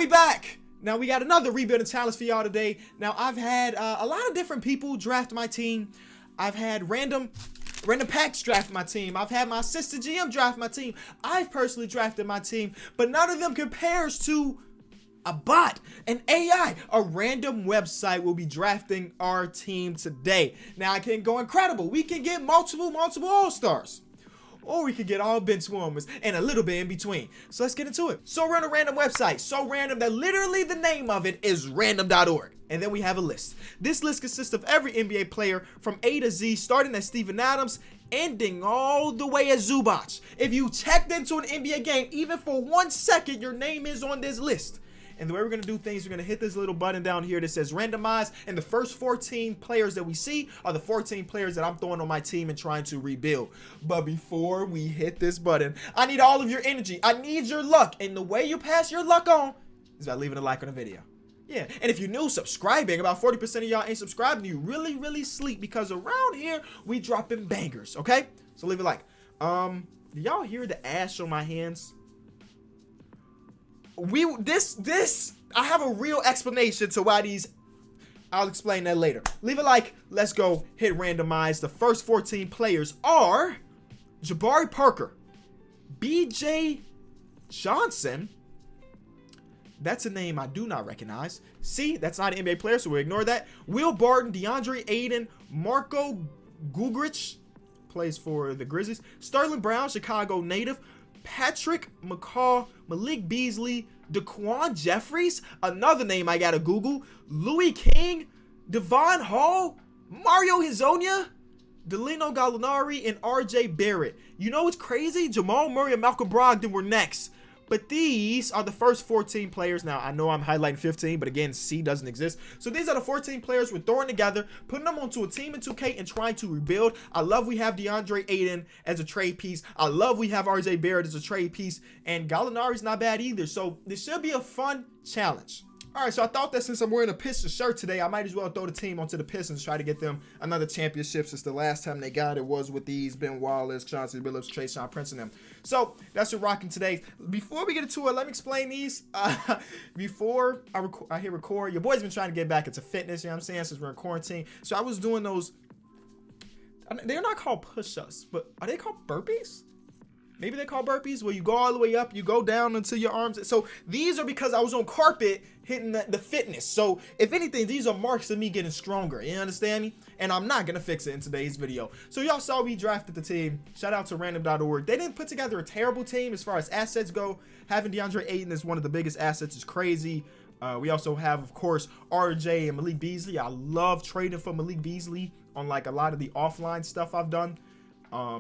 we back. Now we got another rebuilding challenge for y'all today. Now I've had a lot of different people draft my team. I've had random packs draft my team. I've had my assistant GM draft my team. I've personally drafted my team, but none of them compares to a bot, an AI, a random website will be drafting our team today. Now it can go incredible. We can get multiple all-stars. Or we could get all bench warmers and a little bit in between. So let's get into it. So we're on a random website. So random that literally the name of it is random.org. And then we have a list. This list consists of every NBA player from A to Z, starting at Steven Adams, ending all the way at Zubac. If you checked into an NBA game, even for 1 second, your name is on this list. And the way we're going to do things, we're going to hit this little button down here that says randomize. And the first 14 players that we see are the 14 players that I'm throwing on my team and trying to rebuild. But before we hit this button, I need all of your energy. I need your luck. And the way you pass your luck on is by leaving a like on the video. Yeah, and if you're new, subscribing. About 40% of y'all ain't subscribing. You really sleep because around here, we dropping bangers, okay? So leave a like. Do y'all hear the ash on my hands? I have a real explanation to why these. I'll explain that later. Leave a like. Let's go hit randomize. The first 14 players are Jabari Parker, BJ Johnson. That's a name I do not recognize. See, that's not an NBA player, so we'll ignore that. Will Barton, DeAndre Ayton, Marco Gugrich, plays for the Grizzlies. Sterling Brown, Chicago native. Patrick McCaw, Malik Beasley, Daquan Jeffries, another name I gotta Google, Louis King, Devon Hall, Mario Hezonja, Danilo Gallinari, and RJ Barrett. You know what's crazy? Jamal Murray and Malcolm Brogdon were next. But these are the first 14 players. Now, I know I'm highlighting 15, but again, C doesn't exist. So these are the 14 players we're throwing together, putting them onto a team in 2K and trying to rebuild. I love we have DeAndre Ayton as a trade piece. I love we have RJ Barrett as a trade piece. And Gallinari's not bad either. So this should be a fun challenge. All right, so I thought that since I'm wearing a Pistons shirt today, I might as well throw the team onto the Pistons, try to get them another championship, since the last time they got it was with these Ben Wallace, Chauncey Billups, Trayshawn Prince, and them. So that's what we're rocking today. Before we get into it, let me explain these. Before I hit record, your boy's been trying to get back into fitness, you know what I'm saying, since we're in quarantine. So I was doing those, they're not called push-ups, but are they called burpees? Maybe they call burpees, where you go all the way up, you go down until your arms. So these are because I was on carpet hitting the fitness. So if anything, these are marks of me getting stronger. You understand me? And I'm not going to fix it in today's video. So y'all saw we drafted the team. Shout out to random.org. They didn't put together a terrible team as far as assets go. Having DeAndre Ayton as one of the biggest assets is crazy. We also have, of course, RJ and Malik Beasley. I love trading for Malik Beasley on like a lot of the offline stuff I've done.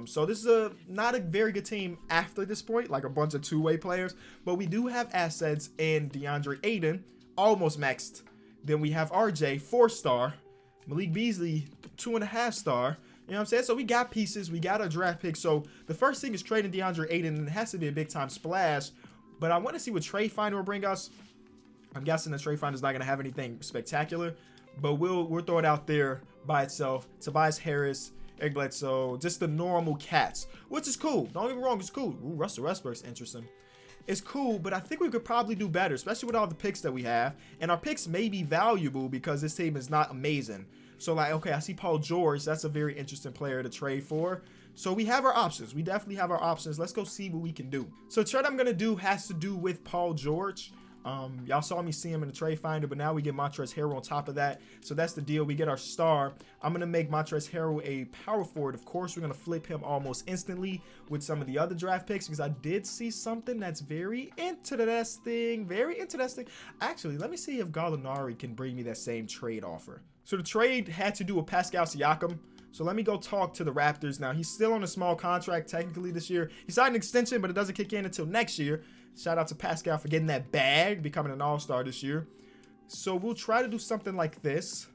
So this is not a very good team after this point, like a bunch of two-way players, but we do have assets in DeAndre Ayton, almost maxed. Then we have RJ, 4-star, Malik Beasley, 2.5-star. You know what I'm saying? So we got pieces, we got a draft pick. So the first thing is trading DeAndre Ayton, and it has to be a big-time splash. But I want to see what Trade Finder will bring us. I'm guessing the Trade Finder is not going to have anything spectacular, but we'll throw it out there by itself. Tobias Harris, Eric Bledsoe, just the normal cats, which is cool. Don't get me wrong, it's cool. Ooh, Russell Westbrook's interesting. It's cool, but I think we could probably do better, especially with all the picks that we have. And our picks may be valuable because this team is not amazing. So like, okay, I see Paul George. That's a very interesting player to trade for. So we have our options. We definitely have our options. Let's go see what we can do. So the trade I'm going to do has to do with Paul George. Y'all saw me see him in the Trade Finder, but now we get Montrezl Harrell on top of that. So that's the deal. We get our star. I'm going to make Montrezl Harrell a power forward. Of course, we're going to flip him almost instantly with some of the other draft picks, because I did see something that's very interesting. Very interesting. Actually, let me see if Gallinari can bring me that same trade offer. So the trade had to do with Pascal Siakam. So let me go talk to the Raptors now. He's still on a small contract technically this year. He signed an extension, but it doesn't kick in until next year. Shout out to Pascal for getting that bag, becoming an all-star this year. So we'll try to do something like this.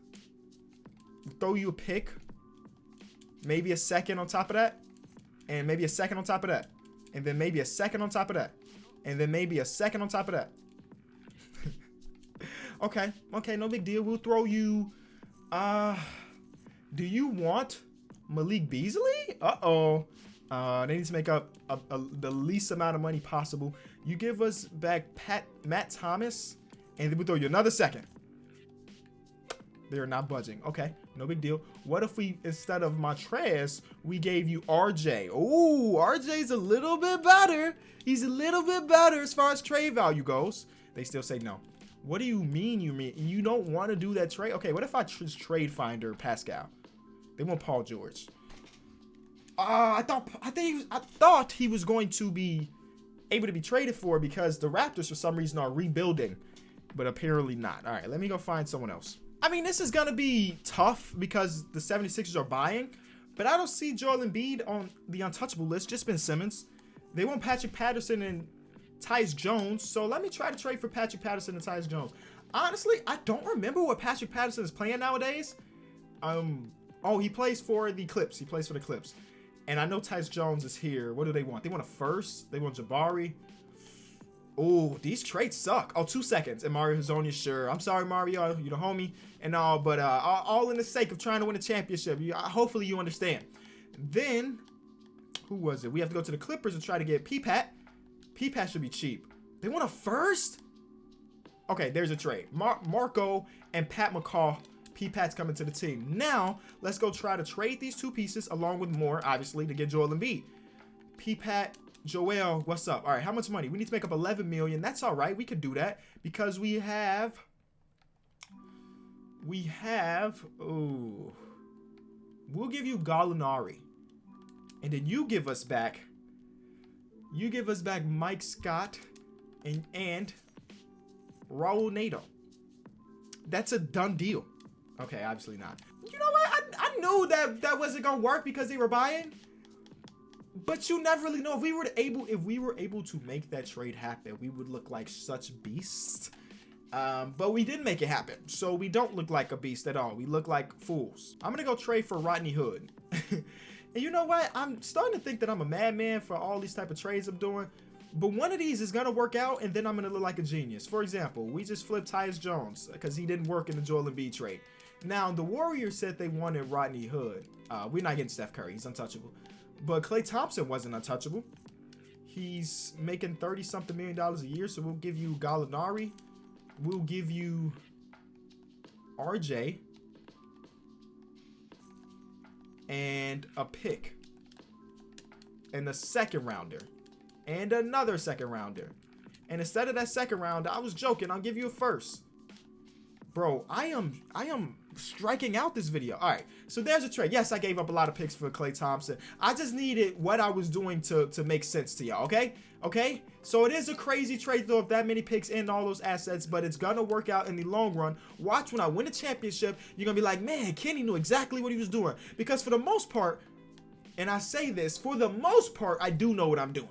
Throw you a pick. Maybe a second on top of that. And maybe a second on top of that. And then maybe a second on top of that. And then maybe a second on top of that. Okay, no big deal. We'll throw you... do you want Malik Beasley? Uh-oh. They need to make up the least amount of money possible. You give us back Matt Thomas, and then we'll throw you another second. They're not budging. Okay, no big deal. What if we, instead of Montrez, we gave you RJ? Oh, RJ's a little bit better. He's a little bit better as far as trade value goes. They still say no. What do you mean? You don't want to do that trade? Okay, what if I just trade Finder Pascal? They want Paul George. I thought he was going to be able to be traded for because the Raptors for some reason are rebuilding, but apparently not. All right, let me go find someone else. I mean, this is going to be tough because the 76ers are buying, but I don't see Joel Embiid on the untouchable list, just Ben Simmons. They want Patrick Patterson and Tyus Jones, so let me try to trade for Patrick Patterson and Tyus Jones. Honestly, I don't remember what Patrick Patterson is playing nowadays. Oh, he plays for the Clips. He plays for the Clips. And I know Tyus Jones is here. What do they want? They want a first. They want Jabari. Oh, these trades suck. Oh, 2 seconds. And Mario Hezonja, sure. I'm sorry, Mario. You're the homie and all, but all in the sake of trying to win a championship. Hopefully you understand. Then, who was it? We have to go to the Clippers and try to get P-Pat. P-Pat should be cheap. They want a first? Okay, there's a trade. Marco and Pat McCaw. P-Pat's coming to the team. Now, let's go try to trade these two pieces along with more, obviously, to get Joel Embiid. P-Pat, Joel, what's up? All right, how much money? We need to make up 11 million. That's all right. We can do that because we have, oh, we'll give you Gallinari. And then you give us back Mike Scott and Raul Neto. That's a done deal. Okay, obviously not. You know what? I knew that wasn't gonna work because they were buying. But you never really know. If we were able to make that trade happen, we would look like such beasts. But we didn't make it happen, so we don't look like a beast at all. We look like fools. I'm gonna go trade for Rodney Hood. And you know what? I'm starting to think that I'm a madman for all these type of trades I'm doing. But one of these is gonna work out, and then I'm gonna look like a genius. For example, we just flipped Tyus Jones because he didn't work in the Joel Embiid trade. Now the Warriors said they wanted Rodney Hood. We're not getting Steph Curry; he's untouchable. But Klay Thompson wasn't untouchable. He's making $30-something million a year, so we'll give you Gallinari. We'll give you RJ. And a pick. And a second rounder. And another second rounder. And instead of that second rounder, I was joking, I'll give you a first. Bro, I am striking out this video. All right, so there's a trade. Yes, I gave up a lot of picks for Klay Thompson. I just needed what I was doing to make sense to y'all, okay? Okay? So it is a crazy trade, though, of that many picks and all those assets, but it's gonna work out in the long run. Watch when I win a championship, you're gonna be like, man, Kenny knew exactly what he was doing. Because for the most part, and I say this, for the most part, I do know what I'm doing.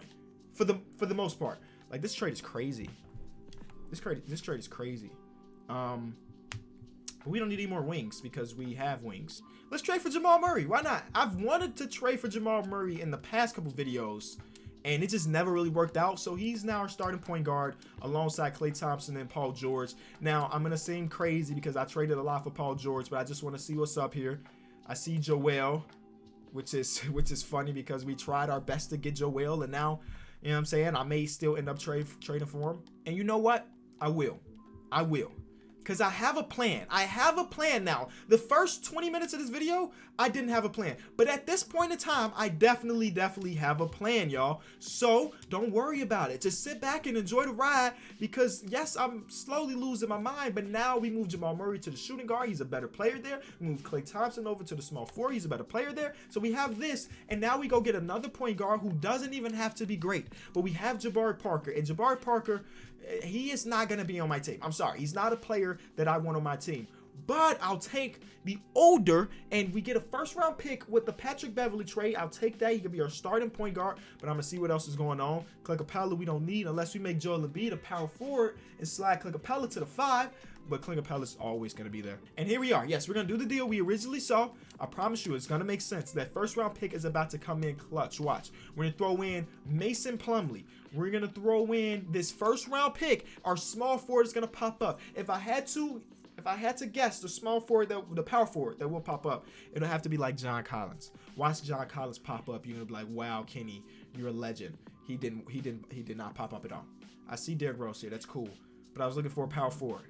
For the most part. Like, this trade is crazy. This trade is crazy. But we don't need any more wings because we have wings. Let's trade for Jamal Murray. Why not? I've wanted to trade for Jamal Murray in the past couple videos, and it just never really worked out. So he's now our starting point guard alongside Klay Thompson and Paul George. Now, I'm going to seem crazy because I traded a lot for Paul George, but I just want to see what's up here. I see Joel, which is funny because we tried our best to get Joel, and now, you know what I'm saying, I may still end up trading for him. And you know what? I will. Because I have a plan. I have a plan now. The first 20 minutes of this video, I didn't have a plan. But at this point in time, I definitely have a plan, y'all. So don't worry about it. Just sit back and enjoy the ride because, yes, I'm slowly losing my mind. But now we move Jamal Murray to the shooting guard. He's a better player there. We move Klay Thompson over to the small forward. He's a better player there. So we have this. And now we go get another point guard who doesn't even have to be great. But we have Jabari Parker. And Jabari Parker, he is not going to be on my team. I'm sorry. He's not a player that I want on my team. But I'll take the older, and we get a first-round pick with the Patrick Beverley trade. I'll take that. He could be our starting point guard, but I'm going to see what else is going on. Clint Capella we don't need unless we make Joel Embiid a power forward and slide Clint Capella to the 5. But Clint Capella's always going to be there. And here we are. Yes, we're going to do the deal we originally saw. I promise you it's going to make sense. That first-round pick is about to come in clutch. Watch. We're going to throw in Mason Plumlee. We're going to throw in this first-round pick. Our small forward is going to pop up. If I had I had to guess the small forward, the power forward that will pop up, it'll have to be like John Collins. Watch John Collins pop up. You're gonna be like, wow, Kenny, you're a legend. He did not pop up at all. I see Derrick Rose here. That's cool. But I was looking for a power forward,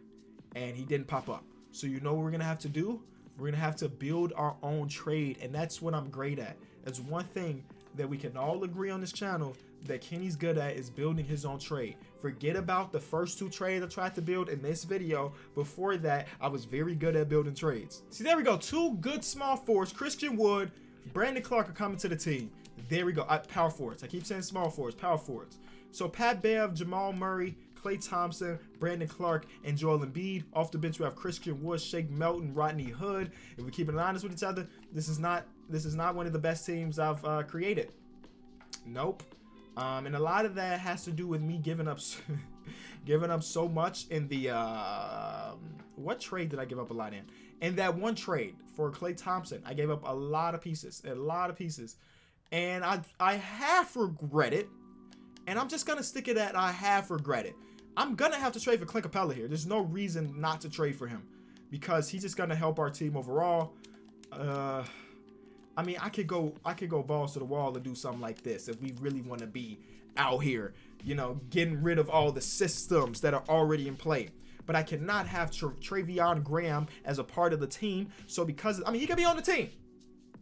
and he didn't pop up. So you know what we're gonna have to do? We're gonna have to build our own trade, and that's what I'm great at. That's one thing that we can all agree on this channel that Kenny's good at, is building his own trade. Forget about the first 2 trades I tried to build in this video. Before that, I was very good at building trades. See, there we go. 2 good small forwards. Christian Wood, Brandon Clark are coming to the team. There we go. Power forwards. I keep saying small forwards, power forwards. So Pat Bev, Jamal Murray, Klay Thompson, Brandon Clark, and Joel Embiid. Off the bench, we have Christian Wood, Shake Milton, Rodney Hood. If we're keeping it honest with each other, this is not one of the best teams I've created. Nope. And a lot of that has to do with me giving up so much in the what trade did I give up a lot in? In that one trade for Klay Thompson, I gave up a lot of pieces, and I half regret it, and I'm just gonna stick it at I half regret it. I'm gonna have to trade for Clint Capella here. There's no reason not to trade for him because he's just gonna help our team overall. I mean, I could go balls to the wall and do something like this if we really want to be out here, you know, getting rid of all the systems that are already in play. But I cannot have Treveon Graham as a part of the team. So because, I mean, he can be on the team.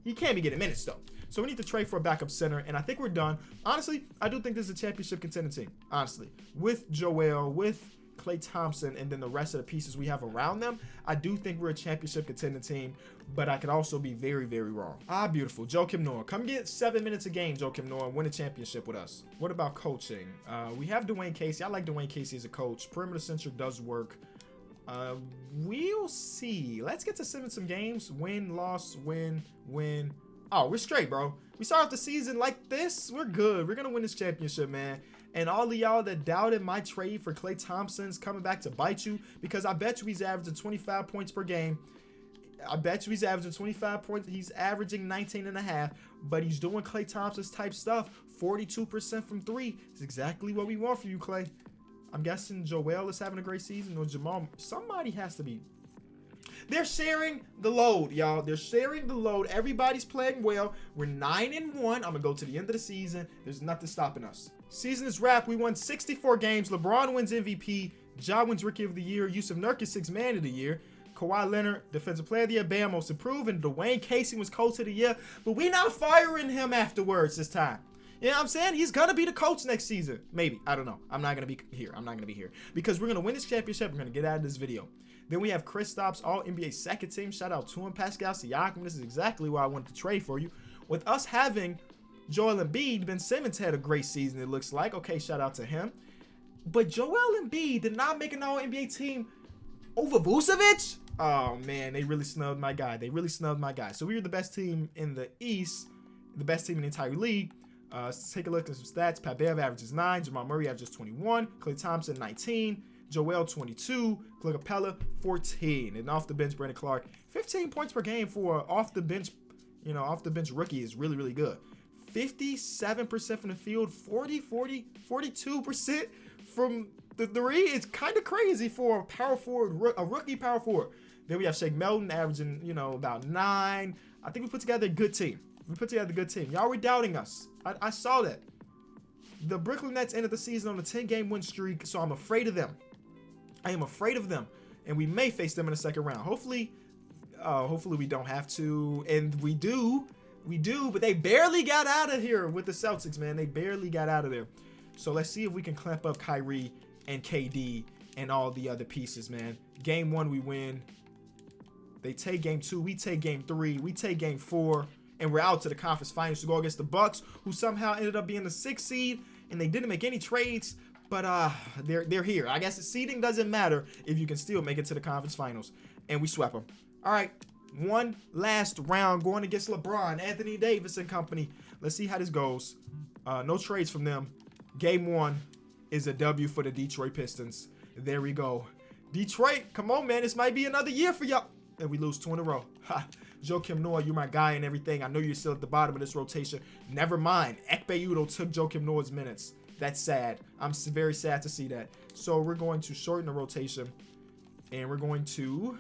He can't be getting minutes though. So we need to trade for a backup center, and I think we're done. Honestly, I do think this is a championship contending team. Honestly, with Joel, with Klay Thompson, and then the rest of the pieces we have around them, I do think we're a championship contending team, but I could also be very, very wrong. Ah, beautiful. Joakim Noah. Come get 7 minutes a game, Joakim Noah, and win a championship with us. What about coaching? We have Dwayne Casey. I like Dwayne Casey as a coach. Perimeter centric does work. We'll see. Let's get to some games. Win, loss, win. Oh, we're straight, bro. We start off the season like this. We're good. We're going to win this championship, man. And all of y'all that doubted my trade for Klay Thompson's coming back to bite you, because I bet you he's averaging 25 points per game. I bet you he's averaging 25 points. He's averaging 19.5, but he's doing Klay Thompson's type stuff. 42% from 3 is exactly what we want from you, Klay. I'm guessing Joel is having a great season, or Jamal. Somebody has to be. They're sharing the load, y'all. They're sharing the load. Everybody's playing well. We're 9-1. I'm going to go to the end of the season. There's nothing stopping us. Season is wrapped. We won 64 games. LeBron wins MVP. Ja wins Rookie of the Year. Yusuf Nurkic 6th Man of the Year. Kawhi Leonard, Defensive Player of the Year. Bam, Most Improved. And Dwayne Casey was Coach of the Year. But we not firing him afterwards this time. You know what I'm saying? He's going to be the coach next season. Maybe. I don't know. I'm not going to be here. Because we're going to win this championship. We're going to get out of this video. Then we have Kristaps, All-NBA second team. Shout out to him. Pascal Siakam. This is exactly why I wanted to trade for you. With us having Joel Embiid, Ben Simmons had a great season, it looks like. Okay, shout out to him. But Joel Embiid did not make an All-NBA team over Vucevic. Oh, man, they really snubbed my guy. So we were the best team in the East, the best team in the entire league. Let's take a look at some stats. Pat Bev averages 9. Jamal Murray averages 21. Klay Thompson, 19. Joel, 22. Clint Capella, 14. And off the bench, Brandon Clark, 15 points per game for off the bench rookie is really, really good. 57% from the field, 42% from the 3. It's kind of crazy for a power forward, a rookie power forward. Then we have Shake Milton averaging, about 9. I think we put together a good team. Y'all were doubting us. I saw that. The Brooklyn Nets ended the season on a 10-game win streak, so I'm afraid of them. I am afraid of them, and we may face them in the second round. Hopefully we don't have to, and we do, but they barely got out of here with the Celtics, man. They barely got out of there. So let's see if we can clamp up Kyrie and KD and all the other pieces, man. Game 1, we win. They take game 2, we take game 3, we take game 4, and we're out to the conference finals to go against the Bucks, who somehow ended up being the 6th seed, and they didn't make any trades. But they're here. I guess the seeding doesn't matter if you can still make it to the conference finals. And we swept them. All right, one last round going against LeBron, Anthony Davis and company. Let's see how this goes. No trades from them. Game 1 is a W for the Detroit Pistons. There we go. Detroit, come on, man. This might be another year for y'all. And we lose 2 in a row. Ha. Joakim Noah, you're my guy and everything. I know you're still at the bottom of this rotation. Never mind. Ekpe Udoh took Joakim Noah's minutes. That's sad. I'm very sad to see that. So we're going to shorten the rotation. And we're going to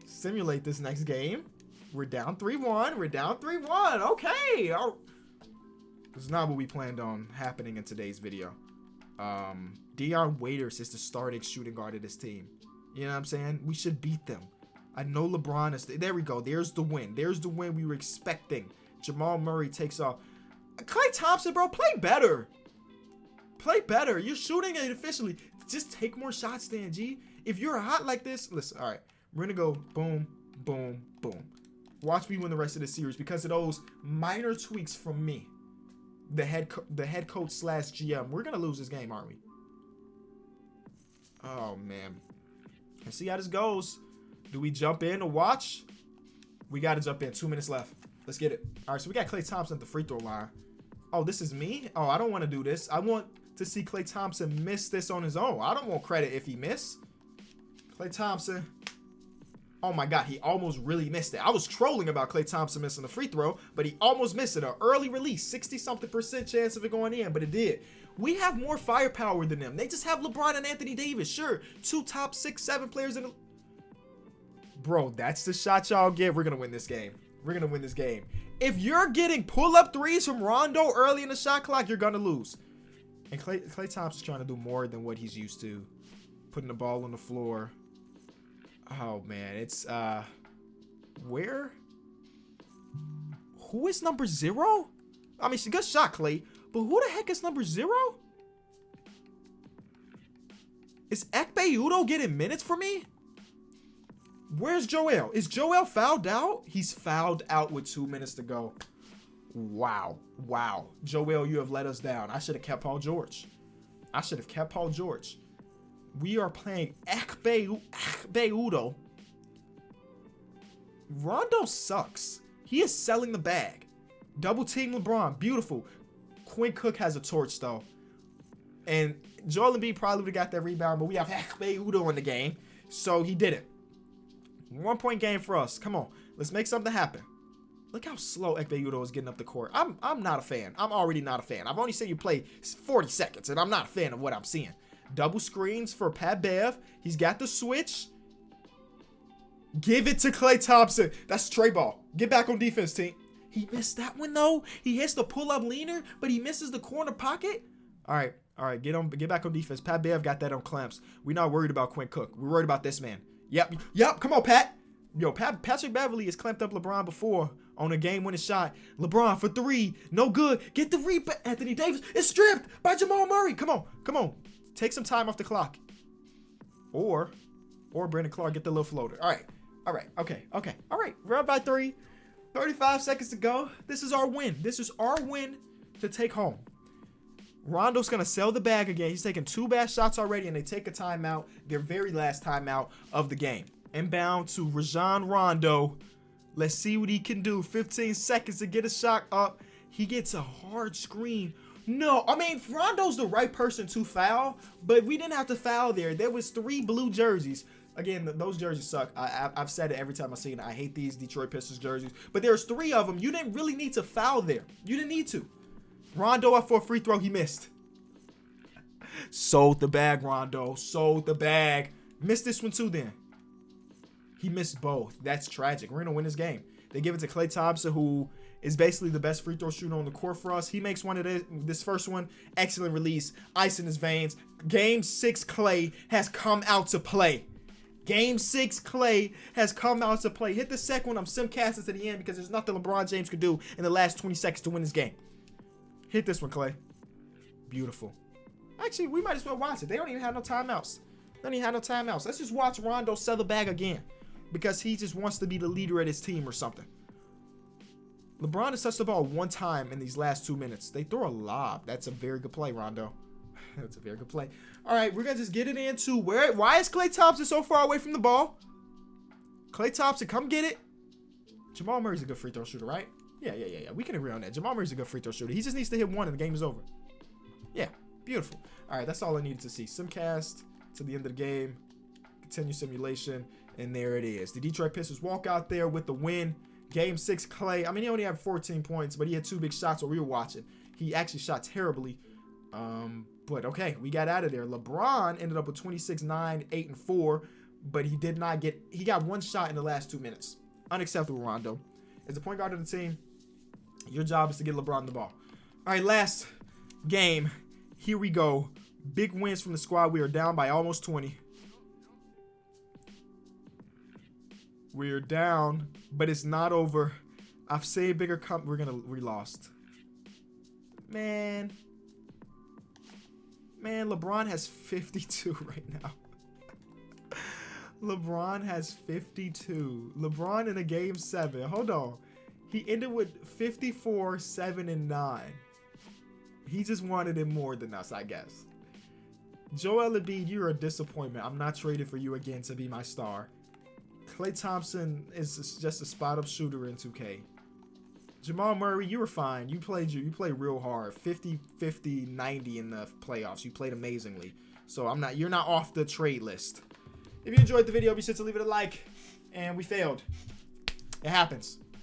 simulate this next game. We're down 3-1. We're down 3-1. Okay. Oh, this is not what we planned on happening in today's video. Dion Waiters is the starting shooting guard of this team. You know what I'm saying? We should beat them. I know LeBron is... There we go. There's the win. There's the win we were expecting. Jamal Murray takes off. Klay Thompson, bro, play better. Play better. You're shooting it efficiently. Just take more shots, Dan G. If you're hot like this, listen, all right. We're going to go boom, boom, boom. Watch me win the rest of the series because of those minor tweaks from me. The head coach / GM. We're going to lose this game, aren't we? Oh, man. Let's see how this goes. Do we jump in to watch? We got to jump in. 2 minutes left. Let's get it. All right, so we got Klay Thompson at the free throw line. Oh, this is me? Oh, I don't want to do this. I want to see Klay Thompson miss this on his own. I don't want credit if he missed. Klay Thompson. Oh, my God. He almost really missed it. I was trolling about Klay Thompson missing the free throw, but he almost missed it. An early release. 60-something% chance of it going in, but it did. We have more firepower than them. They just have LeBron and Anthony Davis. Sure, 2 top 6, 7 players in the... Bro, that's the shot y'all get. We're going to win this game. We're going to win this game. If you're getting pull-up threes from Rondo early in the shot clock, you're going to lose. And Klay Thompson's trying to do more than what he's used to. Putting the ball on the floor. Oh, man. It's, where? Who is number 0? I mean, it's a good shot, Klay. But who the heck is number 0? Is Ekpe Udoh getting minutes for me? Where's Joel? Is Joel fouled out? He's fouled out with 2 minutes to go. Wow. Wow. Joel, you have let us down. I should have kept Paul George. I should have kept Paul George. We are playing Ekpe Udoh. Rondo sucks. He is selling the bag. Double team LeBron. Beautiful. Quinn Cook has a torch, though. And Joel Embiid probably would have got that rebound, but we have Ekpe Udoh in the game, so he did it. 1 point game for us. Come on. Let's make something happen. Look how slow Ekpe Udoh is getting up the court. I'm not a fan. I'm already not a fan. I've only seen you play 40 seconds, and I'm not a fan of what I'm seeing. Double screens for Pat Bev. He's got the switch. Give it to Klay Thompson. That's Trey ball. Get back on defense, team. He missed that one, though. He hits the pull-up leaner, but he misses the corner pocket. All right. Get back on defense. Pat Bev got that on clamps. We're not worried about Quinn Cook. We're worried about this man. Yep. Come on, Pat. Yo, Patrick Beverly has clamped up LeBron before on a game-winning shot. LeBron for 3. No good. Get the rebound. Anthony Davis is stripped by Jamal Murray. Come on. Take some time off the clock. Or Brandon Clark, get the little floater. All right. Okay. All right. We're up by 3. 35 seconds to go. This is our win. This is our win to take home. Rondo's going to sell the bag again. He's taking 2 bad shots already, and they take a timeout, their very last timeout of the game. Inbound to Rajon Rondo. Let's see what he can do. 15 seconds to get a shot up. He gets a hard screen. No, I mean, Rondo's the right person to foul, but we didn't have to foul there. There was 3 blue jerseys. Again, those jerseys suck. I've said it every time I've seen it. I hate these Detroit Pistons jerseys. But there's 3 of them. You didn't really need to foul there. You didn't need to. Rondo up for a free throw. He missed. Sold the bag, Rondo. Sold the bag. Missed this one too then. He missed both. That's tragic. We're going to win this game. They give it to Klay Thompson, who is basically the best free throw shooter on the court for us. He makes one of this first one. Excellent release. Ice in his veins. Game 6 Klay has come out to play. Game 6 Klay has come out to play. Hit the second one. I'm simcasting to the end because there's nothing LeBron James could do in the last 20 seconds to win this game. Hit this one, Klay. Beautiful. Actually, we might as well watch it. They don't even have no timeouts. Let's just watch Rondo sell the bag again because he just wants to be the leader of his team or something. LeBron has touched the ball 1 time in these last 2 minutes. They throw a lob. That's a very good play, Rondo. That's a very good play. All right, we're going to just get it into where. Why is Klay Thompson so far away from the ball? Klay Thompson, come get it. Jamal Murray's a good free throw shooter, right? Yeah. We can agree on that. Jamal Murray's a good free throw shooter. He just needs to hit 1 and the game is over. Yeah, beautiful. All right, that's all I needed to see. Simcast to the end of the game. Continue simulation, and there it is. The Detroit Pistons walk out there with the win. Game 6, Klay. I mean, he only had 14 points, but he had 2 big shots while we were watching. He actually shot terribly. But okay, we got out of there. LeBron ended up with 26, 9, 8, and 4. but he did not get. He got one shot in the last 2 minutes. Unacceptable, Rondo. As the point guard of the team, your job is to get LeBron the ball. All right, last game. Here we go. Big wins from the squad. We are down by almost 20. We're down, but it's not over. I've saved bigger we lost. Man, LeBron has 52 right now. LeBron has 52. LeBron in a game 7. Hold on. He ended with 54, 7, and 9. He just wanted it more than us, I guess. Joel Embiid, you're a disappointment. I'm not traded for you again to be my star. Klay Thompson is just a spot-up shooter in 2K. Jamal Murray, you were fine. You played real hard. 50, 50, 90 in the playoffs. You played amazingly. So you're not off the trade list. If you enjoyed the video, be sure to leave it a like. And we failed. It happens.